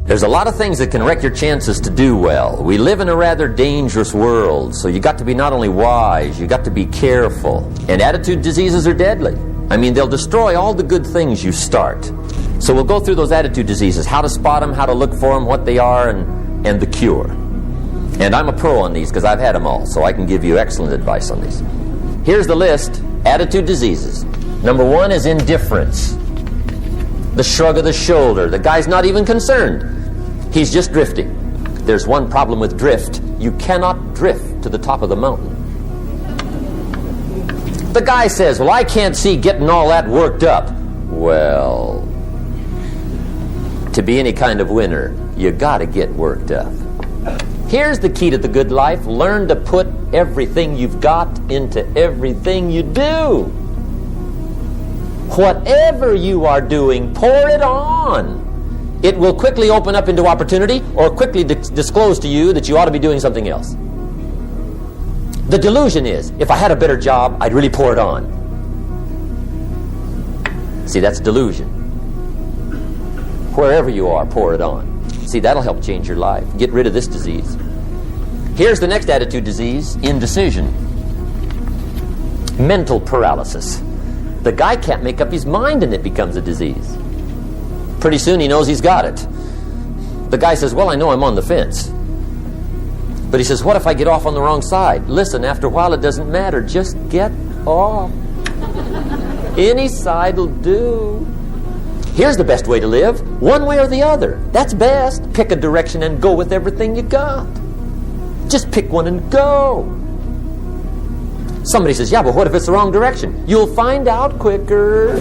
There's a lot of things that can wreck your chances to do well. We live in a rather dangerous world, so you got to be not only wise, you got to be careful. And attitude diseases are deadly. I mean, they'll destroy all the good things you start. So we'll go through those attitude diseases, how to spot them, how to look for them, what they are, and the cure. And I'm a pro on these because I've had them all, so I can give you excellent advice on these. Here's the list. Attitude diseases. Number 1 is indifference. The shrug of the shoulder. The guy's not even concerned. He's just drifting. There's one problem with drift. You cannot drift to the top of the mountain. The guy says, well, I can't see getting all that worked up. Well, to be any kind of winner, you got to get worked up. Here's the key to the good life. Learn to put everything you've got into everything you do. Whatever you are doing, pour it on. It will quickly open up into opportunity or quickly disclose to you that you ought to be doing something else. The delusion is, if I had a better job, I'd really pour it on. See, that's delusion. Wherever you are, pour it on. See, that'll help change your life. Get rid of this disease. Here's the next attitude disease, indecision. Mental paralysis. The guy can't make up his mind and it becomes a disease. Pretty soon he knows he's got it. The guy says, well, I know I'm on the fence. But he says, what if I get off on the wrong side? Listen, after a while it doesn't matter. Just get off. Any side will do. Here's the best way to live. One way or the other. That's best. Pick a direction and go with everything you got. Just pick one and go. Somebody says, yeah, but what if it's the wrong direction? You'll find out quicker.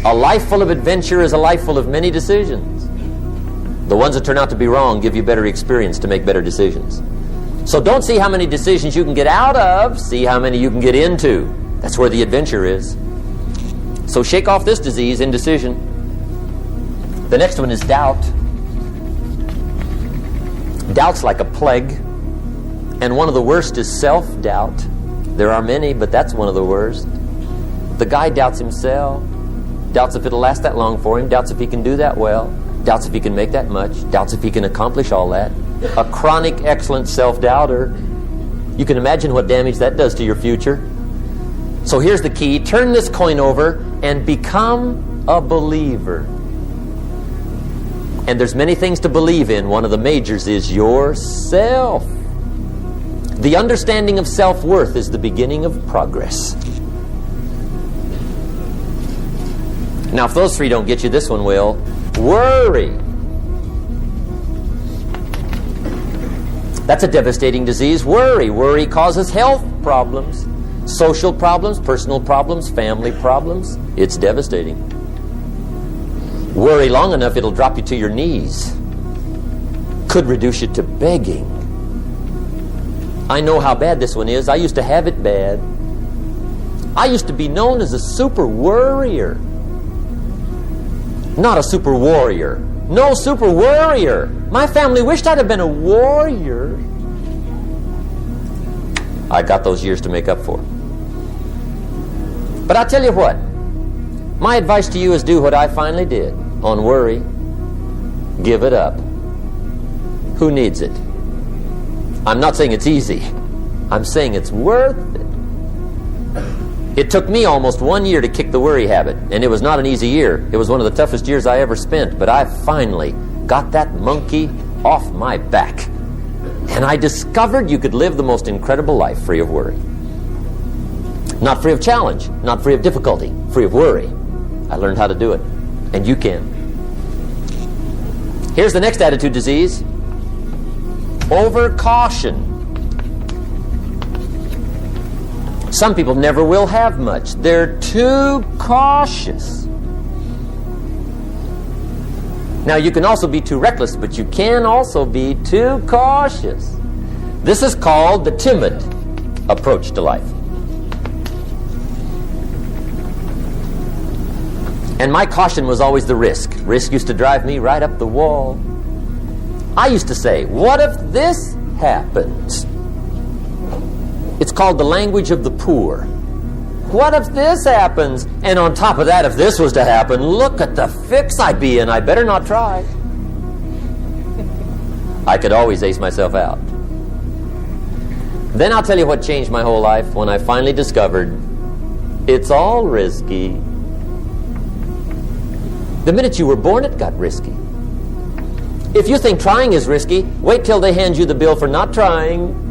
A life full of adventure is a life full of many decisions. The ones that turn out to be wrong give you better experience to make better decisions. So don't see how many decisions you can get out of, see how many you can get into. That's where the adventure is. So shake off this disease, indecision. The next one is doubt. Doubt's like a plague. And one of the worst is self-doubt. There are many, but that's one of the worst. The guy doubts himself. Doubts if it'll last that long for him. Doubts if he can do that well. Doubts if he can make that much. Doubts if he can accomplish all that. A chronic, excellent self-doubter. You can imagine what damage that does to your future. So here's the key. Turn this coin over and become a believer. And there's many things to believe in. One of the majors is yourself. The understanding of self-worth is the beginning of progress. Now, if those three don't get you, this one will. Worry. That's a devastating disease. Worry. Worry causes health problems, social problems, personal problems, family problems. It's devastating. Worry long enough, it'll drop you to your knees. Could reduce you to begging. I know how bad this one is. I used to have it bad. I used to be known as a super worrier. Not a super warrior. No, super worrier. My family wished I'd have been a warrior. I got those years to make up for. But I'll tell you what. My advice to you is do what I finally did on worry. Give it up. Who needs it? I'm not saying it's easy. I'm saying it's worth it. It took me almost 1 year to kick the worry habit, and it was not an easy year. It was one of the toughest years I ever spent, but I finally got that monkey off my back. And I discovered you could live the most incredible life free of worry. Not free of challenge, not free of difficulty, free of worry. I learned how to do it, and you can. Here's the next attitude disease. Over-caution. Some people never will have much. They're too cautious. Now, you can also be too reckless, but you can also be too cautious. This is called the timid approach to life. And my caution was always the risk. Risk used to drive me right up the wall. I used to say, what if this happens? It's called the language of the poor. What if this happens? And on top of that, if this was to happen, look at the fix I'd be in. I better not try. I could always ace myself out. Then I'll tell you what changed my whole life when I finally discovered it's all risky. The minute you were born, it got risky. If you think trying is risky, wait till they hand you the bill for not trying.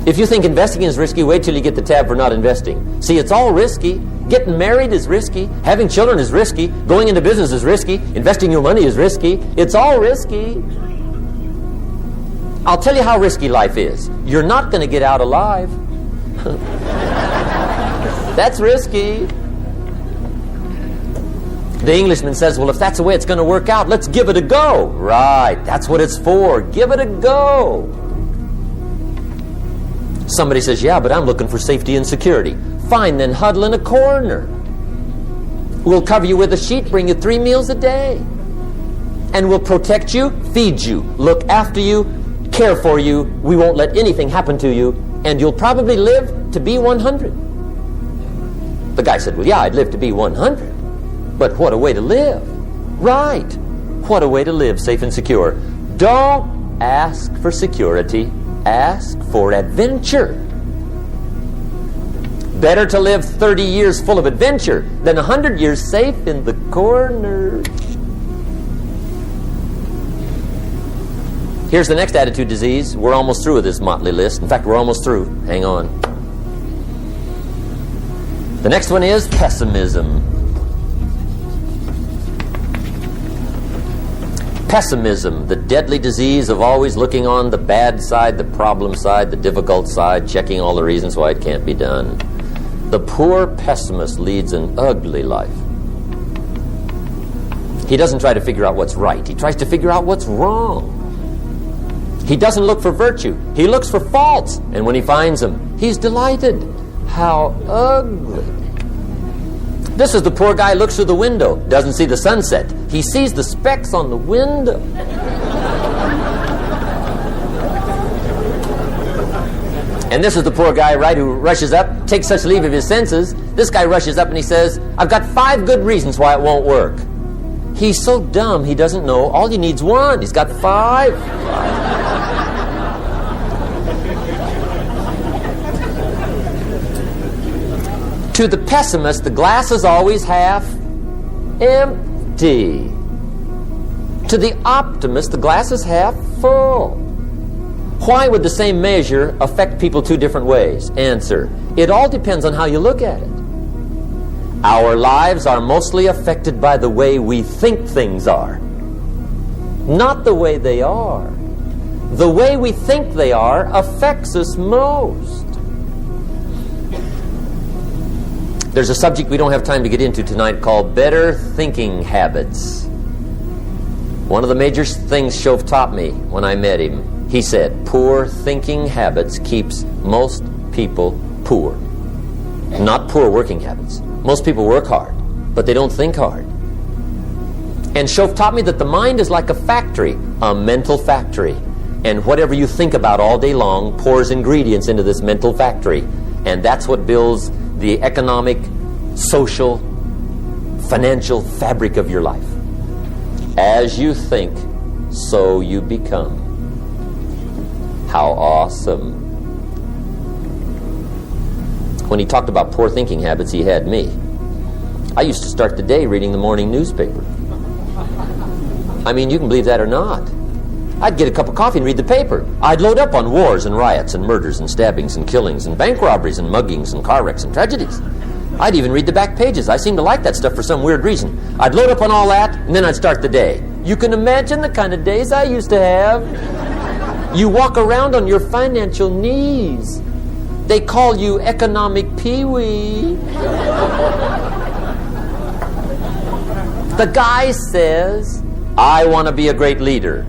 If you think investing is risky, wait till you get the tab for not investing. See, it's all risky. Getting married is risky. Having children is risky. Going into business is risky. Investing your money is risky. It's all risky. I'll tell you how risky life is. You're not going to get out alive. That's risky. The Englishman says, well, if that's the way it's going to work out, let's give it a go. Right, that's what it's for. Give it a go. Somebody says, yeah, but I'm looking for safety and security. Fine, then huddle in a corner. We'll cover you with a sheet, bring you 3 meals a day. And we'll protect you, feed you, look after you, care for you. We won't let anything happen to you. And you'll probably live to be 100. The guy said, well, yeah, I'd live to be 100. But what a way to live. Right. What a way to live, safe and secure. Don't ask for security. Ask for adventure. Better to live 30 years full of adventure than 100 years safe in the corner. Here's the next attitude disease. We're almost through with this motley list. In fact, we're almost through. Hang on. The next one is pessimism. Pessimism, the deadly disease of always looking on the bad side, the problem side, the difficult side, checking all the reasons why it can't be done. The poor pessimist leads an ugly life. He doesn't try to figure out what's right. He tries to figure out what's wrong. He doesn't look for virtue. He looks for faults. And when he finds them, he's delighted. How ugly. This is the poor guy who looks through the window, doesn't see the sunset. He sees the specks on the window. And this is the poor guy, right, who rushes up, takes such leave of his senses. This guy rushes up and he says, I've got 5 good reasons why it won't work. He's so dumb he doesn't know. All he needs 1. He's got 5. To the pessimist, the glass is always half empty. To the optimist, the glass is half full. Why would the same measure affect people 2 different ways? Answer, it all depends on how you look at it. Our lives are mostly affected by the way we think things are, not the way they are. The way we think they are affects us most. There's a subject we don't have time to get into tonight called better thinking habits. One of the major things Shove taught me when I met him, he said, poor thinking habits keeps most people poor. Not poor working habits. Most people work hard, but they don't think hard. And Shove taught me that the mind is like a factory, a mental factory. And whatever you think about all day long pours ingredients into this mental factory. And that's what builds the economic, social, financial fabric of your life. As you think, so you become. How awesome. When he talked about poor thinking habits, he had me. I used to start the day reading the morning newspaper. I mean, you can believe that or not. I'd get a cup of coffee and read the paper. I'd load up on wars and riots and murders and stabbings and killings and bank robberies and muggings and car wrecks and tragedies. I'd even read the back pages. I seem to like that stuff for some weird reason. I'd load up on all that, and then I'd start the day. You can imagine the kind of days I used to have. You walk around on your financial knees. They call you economic peewee. The guy says, I want to be a great leader.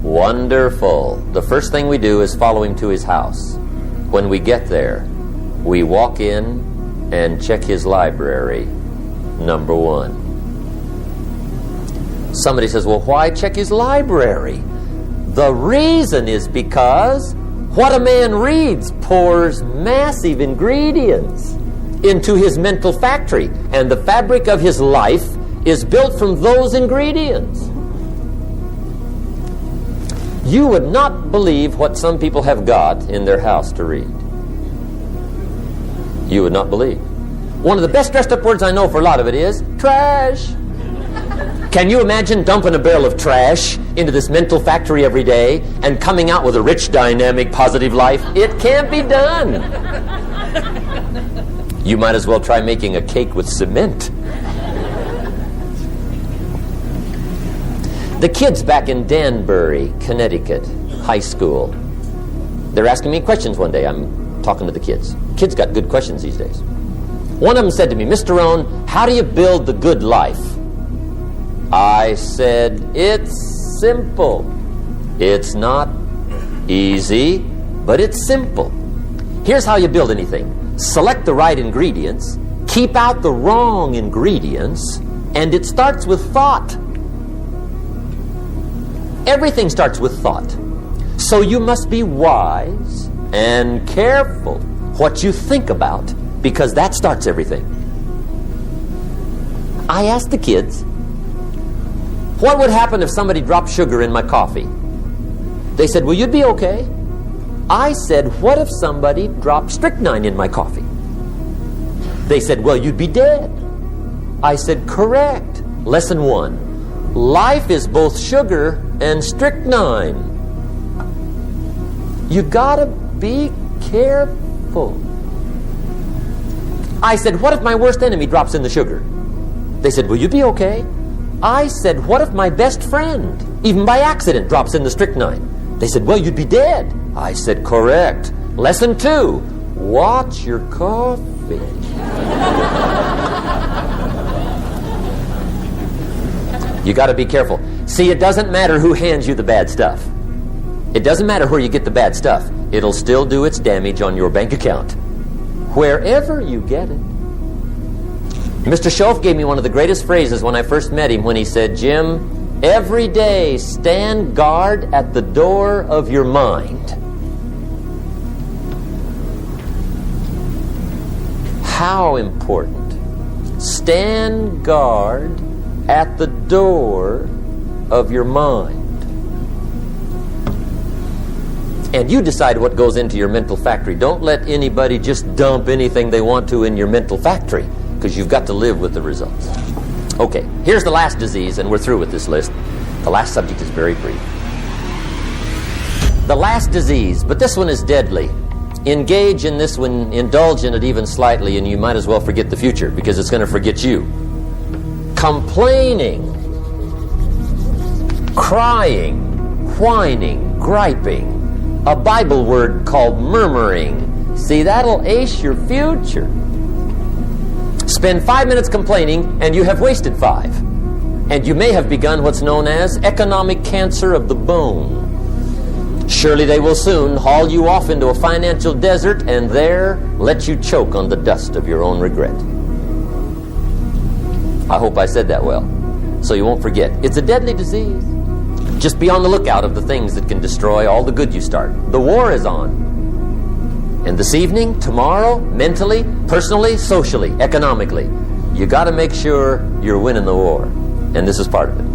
Wonderful. The first thing we do is follow him to his house. When we get there, we walk in and check his library, number 1. Somebody says, well, why check his library? The reason is because What a man reads pours massive ingredients into his mental factory, and the fabric of his life is built from those ingredients. You would not believe what some people have got in their house to read. You would not believe. One of the best dressed up words I know for a lot of it is trash. Can you imagine dumping a barrel of trash into this mental factory every day and coming out with a rich, dynamic, positive life? It can't be done. You might as well try making a cake with cement. The kids back in Danbury, Connecticut, high school, they're asking me questions one day. I'm talking to the kids. Kids got good questions these days. One of them said to me, Mr. Rohn, how do you build the good life? I said, it's simple. It's not easy, but it's simple. Here's how you build anything. Select the right ingredients, keep out the wrong ingredients, and it starts with thought. Everything starts with thought. So you must be wise and careful what you think about, because that starts everything. I asked the kids, what would happen if somebody dropped sugar in my coffee? They said, well, you'd be okay. I said, what if somebody dropped strychnine in my coffee? They said, well, you'd be dead. I said, correct. Lesson 1. Life is both sugar and strychnine. You gotta be careful. I said, what if my worst enemy drops in the sugar? They said, will you be okay? I said, what if my best friend, even by accident, drops in the strychnine? They said, well, you'd be dead. I said, correct. Lesson 2, watch your coffee. You got to be careful. See, it doesn't matter who hands you the bad stuff. It doesn't matter where you get the bad stuff. It'll still do its damage on your bank account, wherever you get it. Mr. Schoaf gave me one of the greatest phrases when I first met him, when he said, Jim, every day stand guard at the door of your mind. How important. Stand guard at the door of your mind. And you decide what goes into your mental factory. Don't let anybody just dump anything they want to in your mental factory, because you've got to live with the results. Okay, here's the last disease, and we're through with this list. The last subject is very brief. The last disease, but this one is deadly. Engage in this one, indulge in it even slightly, and you might as well forget the future, because it's going to forget you. Complaining, crying, whining, griping. A Bible word called murmuring. See, that'll ace your future. Spend 5 minutes complaining, and you have wasted 5. And you may have begun what's known as economic cancer of the bone. Surely they will soon haul you off into a financial desert, and there let you choke on the dust of your own regret. I hope I said that well, so you won't forget. It's a deadly disease. Just be on the lookout of the things that can destroy all the good you start. The war is on. And this evening, tomorrow, mentally, personally, socially, economically, you got to make sure you're winning the war. And this is part of it.